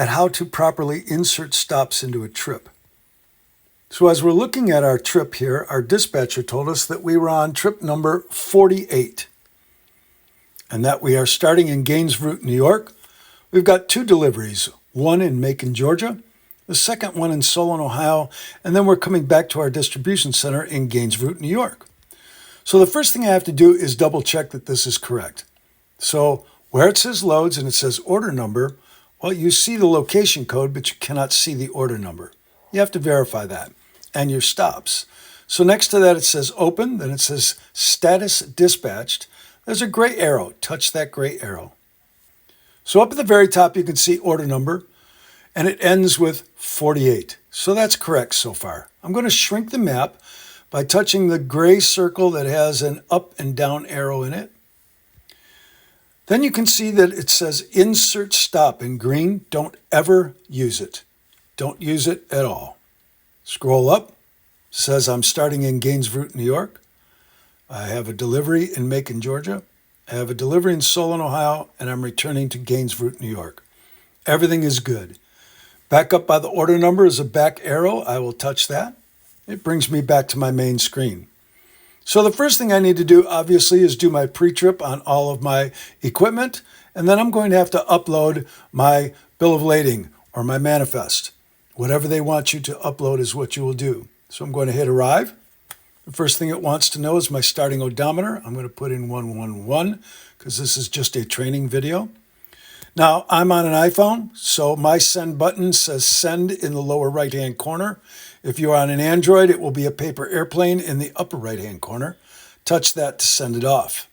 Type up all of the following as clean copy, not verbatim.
at how to properly insert stops into a trip. So as we're looking at our trip here, our dispatcher told us that we were on trip number 48 and that we are starting in Gainesville, New York. We've got 2 deliveries, one in Macon, Georgia, the second one in Solon, Ohio, and then we're coming back to our distribution center in Gainesville, New York. So the first thing I have to do is double check that this is correct. So where it says loads and it says order number, well, you see the location code, but you cannot see the order number. You have to verify that and your stops. So next to that, it says open, then it says status dispatched. There's a gray arrow. Touch that gray arrow. So up at the very top, you can see order number, and it ends with 48. So that's correct so far. I'm going to shrink the map by touching the gray circle that has an up and down arrow in it. Then you can see that it says insert stop in green. Don't ever use it. Don't use it at all. Scroll up. Says I'm starting in Gainesville, New York. I have a delivery in Macon, Georgia. I have a delivery in Solon, Ohio, and I'm returning to Gainesville, New York. Everything is good. Back up by the order number is a back arrow. I will touch that. It brings me back to my main screen. So the first thing I need to do, obviously, is do my pre-trip on all of my equipment, and then I'm going to have to upload my bill of lading or my manifest. Whatever they want you to upload is what you will do. So I'm going to hit arrive. The first thing it wants to know is my starting odometer. I'm going to put in 111 because this is just a training video. Now, I'm on an iPhone, so my send button says send in the lower right-hand corner. If you're on an Android, it will be a paper airplane in the upper right-hand corner. Touch that to send it off.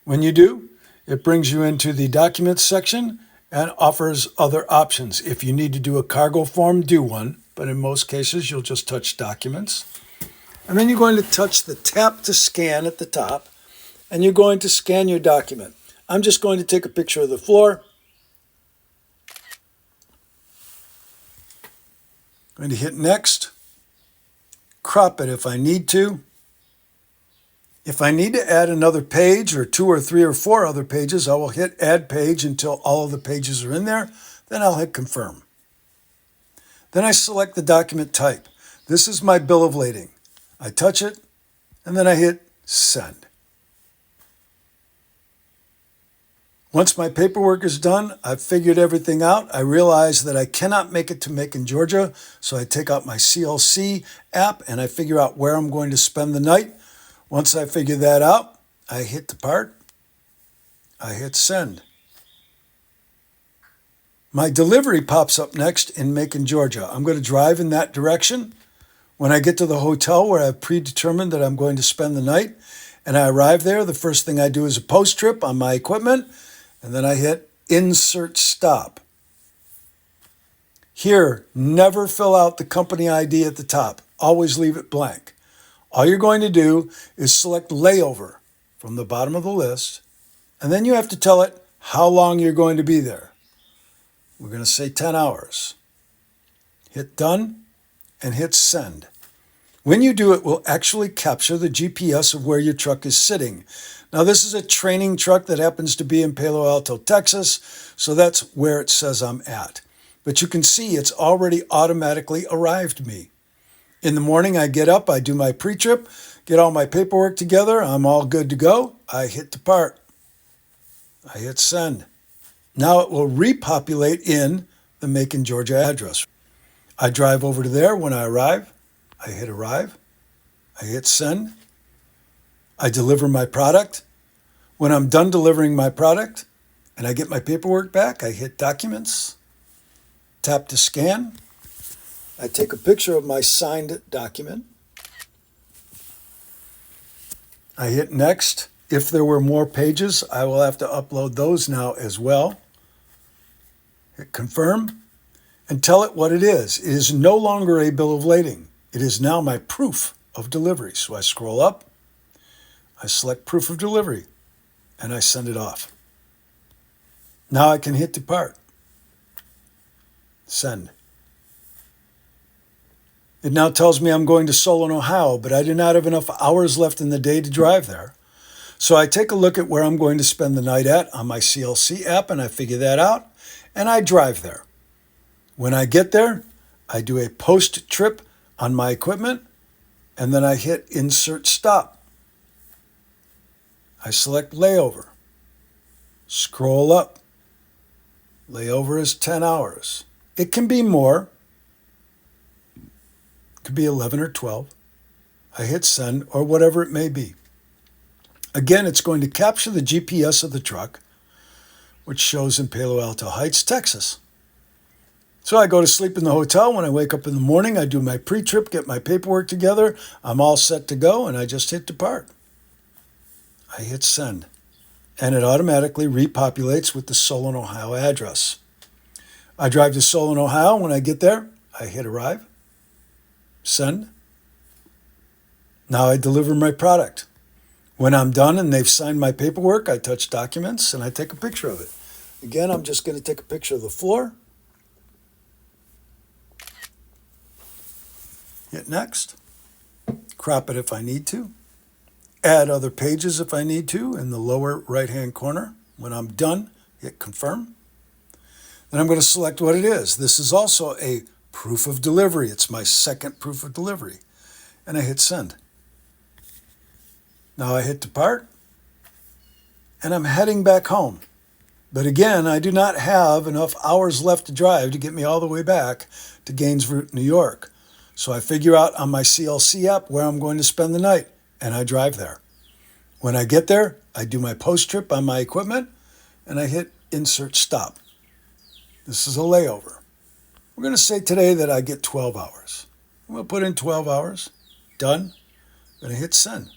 When you do, it brings you into the documents section and offers other options. If you need to do a cargo form, do one, but in most cases, you'll just touch documents. And then you're going to touch the tap to scan at the top, and you're going to scan your document. I'm just going to take a picture of the floor. Going to hit next, crop it if I need to. If I need to add another page or 2 or 3 or 4 other pages, I will hit add page until all of the pages are in there. Then I'll hit confirm. Then I select the document type. This is my bill of lading. I touch it and then I hit send. Once my paperwork is done, I've figured everything out. I realize that I cannot make it to Macon, Georgia, so I take out my CLC app and I figure out where I'm going to spend the night. Once I figure that out, I hit depart. I hit send. My delivery pops up next in Macon, Georgia. I'm going to drive in that direction. When I get to the hotel where I've predetermined that I'm going to spend the night and I arrive there, the first thing I do is a post trip on my equipment. And then I hit insert stop. Here, never fill out the company ID at the top. Always leave it blank. All you're going to do is select layover from the bottom of the list, and then you have to tell it how long you're going to be there. We're going to say 10 hours. Hit done and hit send. When you do, it will actually capture the GPS of where your truck is sitting. Now, this is a training truck that happens to be in Palo Alto, Texas, so that's where it says I'm at. But you can see it's already automatically arrived me. In the morning, I get up, I do my pre-trip, get all my paperwork together, I'm all good to go. I hit depart. I hit send. Now it will repopulate in the Macon, Georgia address. I drive over to there. When I arrive, I hit arrive. I hit send. I deliver my product. When I'm done delivering my product and I get my paperwork back, I hit documents, tap to scan. I take a picture of my signed document. I hit next. If there were more pages, I will have to upload those now as well. Hit confirm and tell it what it is. It is no longer a bill of lading. It is now my proof of delivery. So I scroll up. I select proof of delivery and I send it off. Now I can hit depart. Send. It now tells me I'm going to Solon, Ohio, but I do not have enough hours left in the day to drive there. So I take a look at where I'm going to spend the night at on my CLC app and I figure that out. and I drive there. When I get there, I do a post-trip on my equipment, and then I hit Insert Stop. I select Layover. Scroll up. Layover is 10 hours. It can be more. It could be 11 or 12. I hit Send, or whatever it may be. Again, it's going to capture the GPS of the truck, which shows in Palo Alto Heights, Texas. So I go to sleep in the hotel. When I wake up in the morning, I do my pre-trip, get my paperwork together. I'm all set to go, and I just hit Depart. I hit Send, and it automatically repopulates with the Solon, Ohio address. I drive to Solon, Ohio. When I get there, I hit Arrive, Send. Now I deliver my product. When I'm done and they've signed my paperwork, I touch Documents, and I take a picture of it. Again, I'm just going to take a picture of the floor. Hit Next. Crop it if I need to. Add other pages if I need to in the lower right-hand corner. When I'm done, hit Confirm. Then I'm going to select what it is. This is also a proof of delivery. It's my second proof of delivery. And I hit Send. Now I hit Depart, and I'm heading back home. But again, I do not have enough hours left to drive to get me all the way back to Gainesville, New York. So I figure out on my CLC app where I'm going to spend the night, and I drive there. When I get there, I do my post-trip on my equipment, and I hit Insert Stop. This is a layover. We're going to say today that I get 12 hours. I'm going to put in 12 hours. Done. I'm going to hit Send.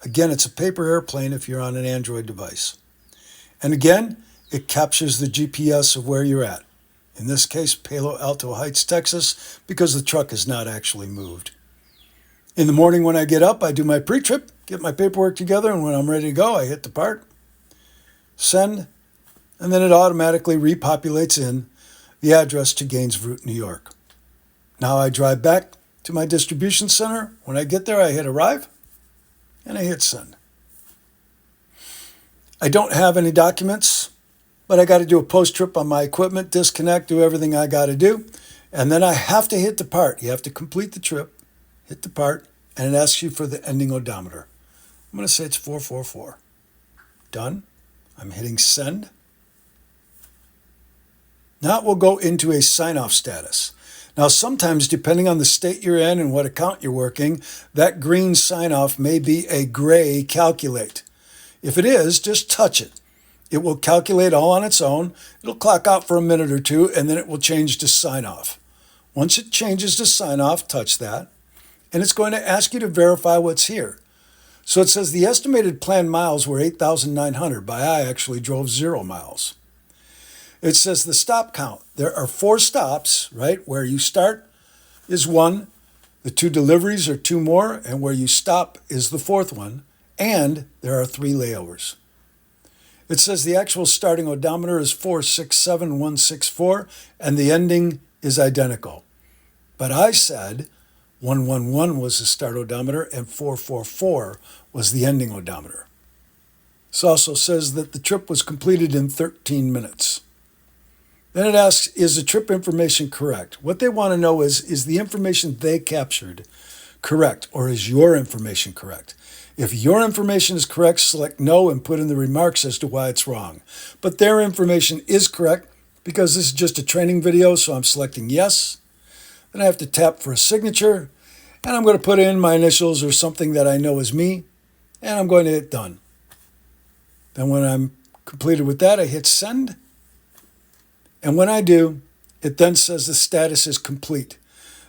Again, it's a paper airplane if you're on an Android device. And again, it captures the GPS of where you're at. In this case, Palo Alto Heights, Texas, because the truck is not actually moved. In the morning when I get up, I do my pre-trip, get my paperwork together, and when I'm ready to go, I hit Depart, Send, and then it automatically repopulates in the address to Gainesville, New York. Now I drive back to my distribution center. When I get there, I hit Arrive, and I hit Send. I don't have any documents, but I got to do a post-trip on my equipment, disconnect, do everything I got to do, and then I have to hit Depart. You have to complete the trip, hit Depart, and it asks you for the ending odometer. I'm going to say it's 444. Done. I'm hitting Send. Now it will go into a sign-off status. Now, sometimes, depending on the state you're in and what account you're working, that green sign-off may be a gray calculate. If it is, just touch it. It will calculate all on its own. It'll clock out for a minute or two, and then it will change to sign-off. Once it changes to sign-off, touch that, and it's going to ask you to verify what's here. So it says the estimated planned miles were 8,900, but I actually drove 0 miles. It says the stop count. There are 4 stops, right? Where you start is 1. The 2 deliveries are 2 more, and where you stop is the 4th one. And there are 3 layovers. It says the actual starting odometer is 467,164, and the ending is identical. But I said 111 was the start odometer, and 444 was the ending odometer. This also says that the trip was completed in 13 minutes. Then it asks, is the trip information correct? What they want to know is the information they captured correct, or is your information correct? If your information is correct, select no and put in the remarks as to why it's wrong. But their information is correct because this is just a training video, so I'm selecting yes. Then I have to tap for a signature, and I'm going to put in my initials or something that I know is me, and I'm going to hit done. Then when I'm completed with that, I hit send. And when I do, it then says the status is complete.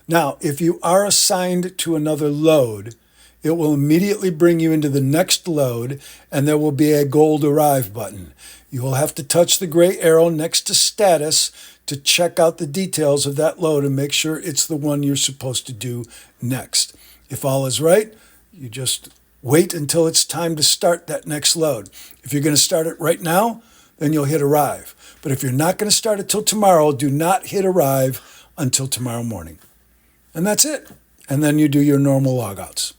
Now, if you are assigned to another load, it will immediately bring you into the next load, and there will be a gold arrive button. You will have to touch the gray arrow next to status to check out the details of that load and make sure it's the one you're supposed to do next. If all is right, you just wait until it's time to start that next load. If you're going to start it right now, then you'll hit arrive. But if you're not going to start it till tomorrow, do not hit arrive until tomorrow morning. And that's it. And then you do your normal logouts.